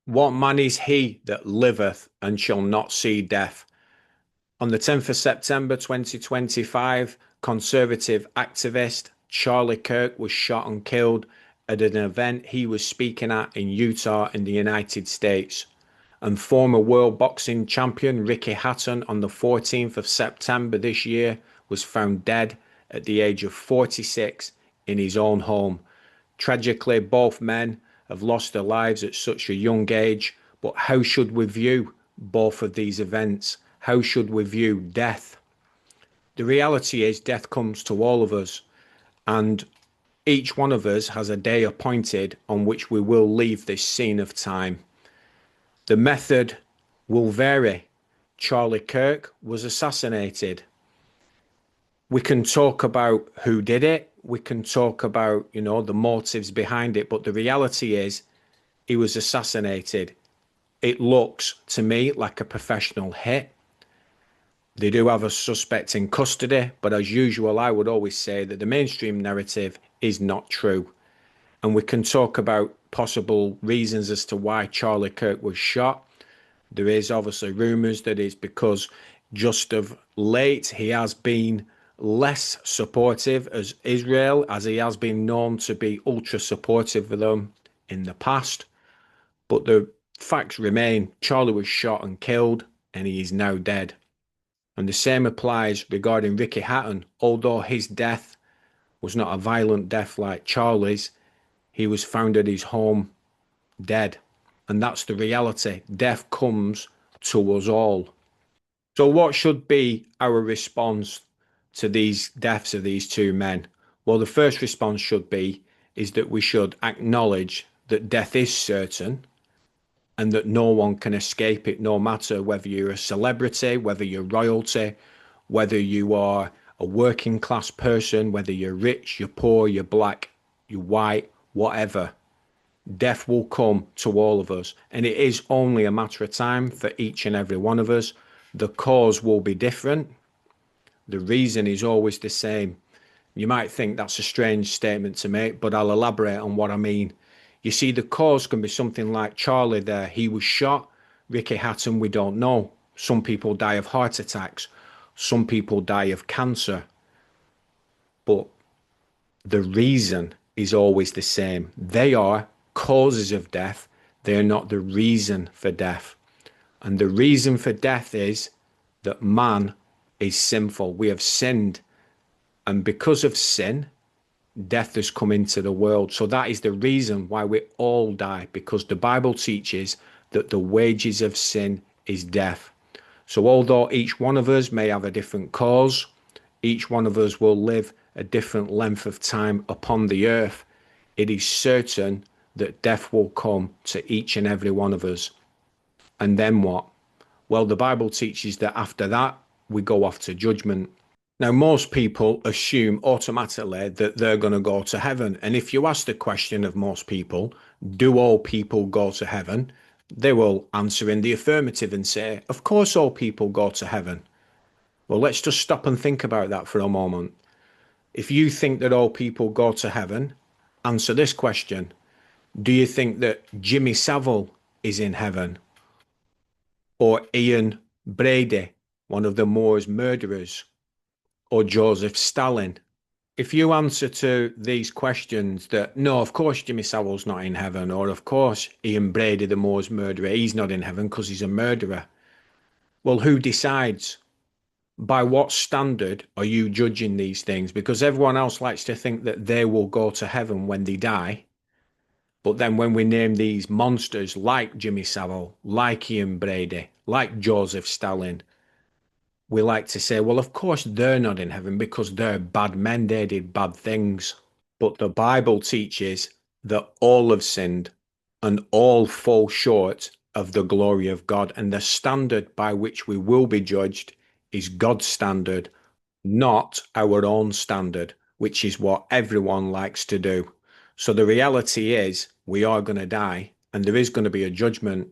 What man is he that liveth and shall not see death? On the 10th of September 2025, conservative activist Charlie Kirk was shot and killed at an event he was speaking at in Utah in the United States. And former world boxing champion Ricky Hatton on the 14th of September this year was found dead at the age of 46 in his own home. Tragically, both men have lost their lives at such a young age, but how should we view both of these events? How should we view death? The reality is, death comes to all of us, and each one of us has a day appointed on which we will leave this scene of time. The method will vary. Charlie Kirk was assassinated. We can talk about who did it. We can talk about, the motives behind it. But the reality is he was assassinated. It looks to me like a professional hit. They do have a suspect in custody, but as usual, I would always say that the mainstream narrative is not true. And we can talk about possible reasons as to why Charlie Kirk was shot. There is obviously rumours that it's because just of late he has been less supportive as Israel, as he has been known to be ultra supportive of them in the past. But the facts remain, Charlie was shot and killed, and he is now dead. And the same applies regarding Ricky Hatton. Although his death was not a violent death like Charlie's, he was found at his home dead. And that's the reality. Death comes to us all. So, what should be our response to these deaths of these two men? Well, the first response should be is that we should acknowledge that death is certain and that no one can escape it, no matter whether you're a celebrity, whether you're royalty, whether you are a working class person, whether you're rich, you're poor, you're black, you're white, whatever. Death will come to all of us, and it is only a matter of time for each and every one of us. The cause will be different. The reason is always the same. You might think that's a strange statement to make, but I'll elaborate on what I mean. You see, the cause can be something like Charlie there. He was shot. Ricky Hatton, we don't know. Some people die of heart attacks. Some people die of cancer. But the reason is always the same. They are causes of death. They are not the reason for death. And the reason for death is that man is sinful. We have sinned. And because of sin, death has come into the world. So that is the reason why we all die, because the Bible teaches that the wages of sin is death. So although each one of us may have a different cause, each one of us will live a different length of time upon the earth, it is certain that death will come to each and every one of us. And then what? Well, the Bible teaches that after that, we go off to judgment. Now, most people assume automatically that they're going to go to heaven. And if you ask the question of most people, do all people go to heaven? They will answer in the affirmative and say, of course, all people go to heaven. Well, let's just stop and think about that for a moment. If you think that all people go to heaven, answer this question. Do you think that Jimmy Savile is in heaven? Or Ian Brady, one of the Moors murderers? Or Joseph Stalin? If you answer to these questions that, no, of course Jimmy Savile's not in heaven, or of course Ian Brady, the Moors murderer, he's not in heaven because he's a murderer. Well, who decides? By what standard are you judging these things? Because everyone else likes to think that they will go to heaven when they die. But then when we name these monsters like Jimmy Savile, like Ian Brady, like Joseph Stalin, we like to say, well, of course they're not in heaven because they're bad men, they did bad things. But the Bible teaches that all have sinned and all fall short of the glory of God. And the standard by which we will be judged is God's standard, not our own standard, which is what everyone likes to do. So the reality is we are going to die and there is going to be a judgment.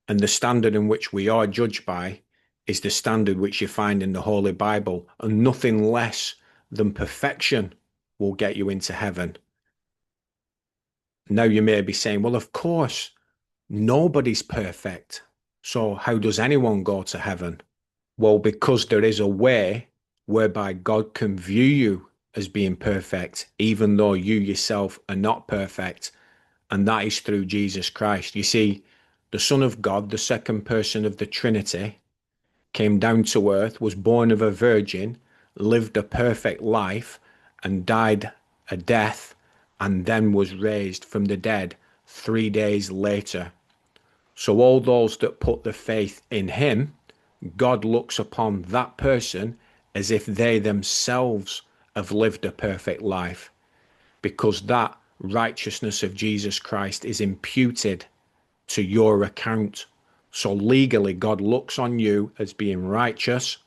And the standard in which we are judged by is the standard which you find in the Holy Bible, and nothing less than perfection will get you into heaven. Now you may be saying, well, of course, Nobody's perfect. So how does anyone go to heaven? Well, because there is a way whereby God can view you as being perfect, even though you yourself are not perfect, and that is through Jesus Christ. You see, the Son of God, the second person of the Trinity, came down to earth, was born of a virgin, lived a perfect life, and died a death, and then was raised from the dead 3 days later. So all those that put their faith in him, God looks upon that person as if they themselves have lived a perfect life, because that righteousness of Jesus Christ is imputed to your account. So legally, God looks on you as being righteous,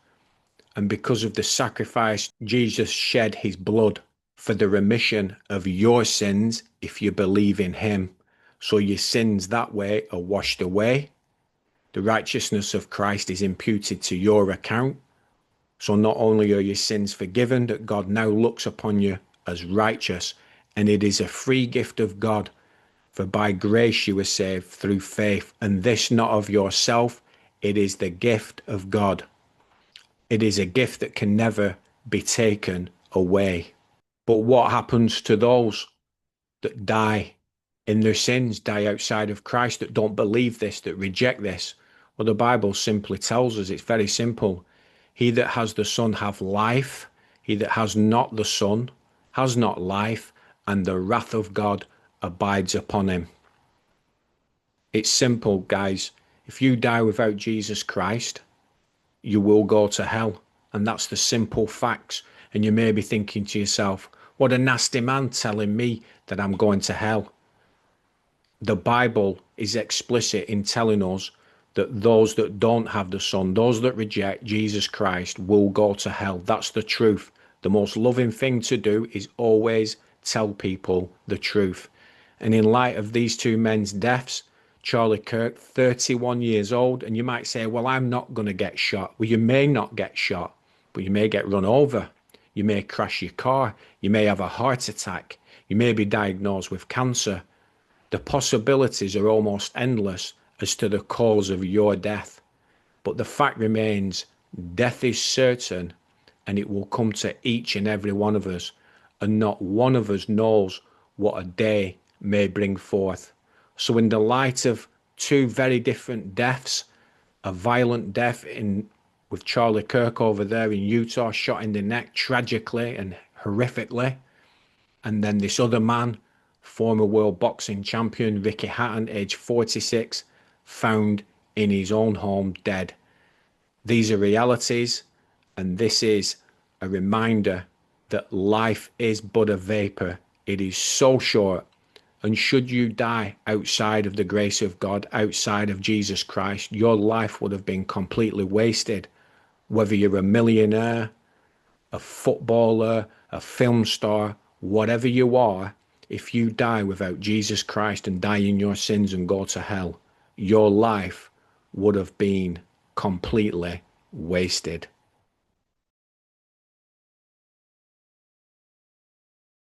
and because of the sacrifice, Jesus shed his blood for the remission of your sins if you believe in him. So your sins that way are washed away. The righteousness of Christ is imputed to your account. So not only are your sins forgiven, that God now looks upon you as righteous, and it is a free gift of God. For by grace you are saved through faith, and this not of yourself, it is the gift of God. It is a gift that can never be taken away. But what happens to those that die in their sins, die outside of Christ, that don't believe this, that reject this? Well, the Bible simply tells us, it's very simple. He that has the Son have life. He that has not the Son has not life, and the wrath of God abides upon him. It's simple, guys. If you die without Jesus Christ, you will go to hell. And that's the simple facts. And you may be thinking to yourself, what a nasty man telling me that I'm going to hell. The Bible is explicit in telling us that those that don't have the Son, those that reject Jesus Christ, will go to hell. That's the truth. The most loving thing to do is always tell people the truth. And in light of these two men's deaths, Charlie Kirk, 31 years old, and you might say, well, I'm not going to get shot. Well, you may not get shot, but you may get run over. You may crash your car. You may have a heart attack. You may be diagnosed with cancer. The possibilities are almost endless as to the cause of your death. But the fact remains, death is certain, and it will come to each and every one of us, and not one of us knows what a day may bring forth. So in the light of two very different deaths, a violent death with Charlie Kirk over there in Utah, shot in the neck tragically and horrifically, and then this other man, former world boxing champion Ricky Hatton, age 46, found in his own home dead. These are realities, and this is a reminder that life is but a vapor. It is so short, and should you die outside of the grace of God, outside of Jesus Christ, your life would have been completely wasted. Whether you're a millionaire, a footballer, a film star, whatever you are, if you die without Jesus Christ and die in your sins and go to hell, your life would have been completely wasted.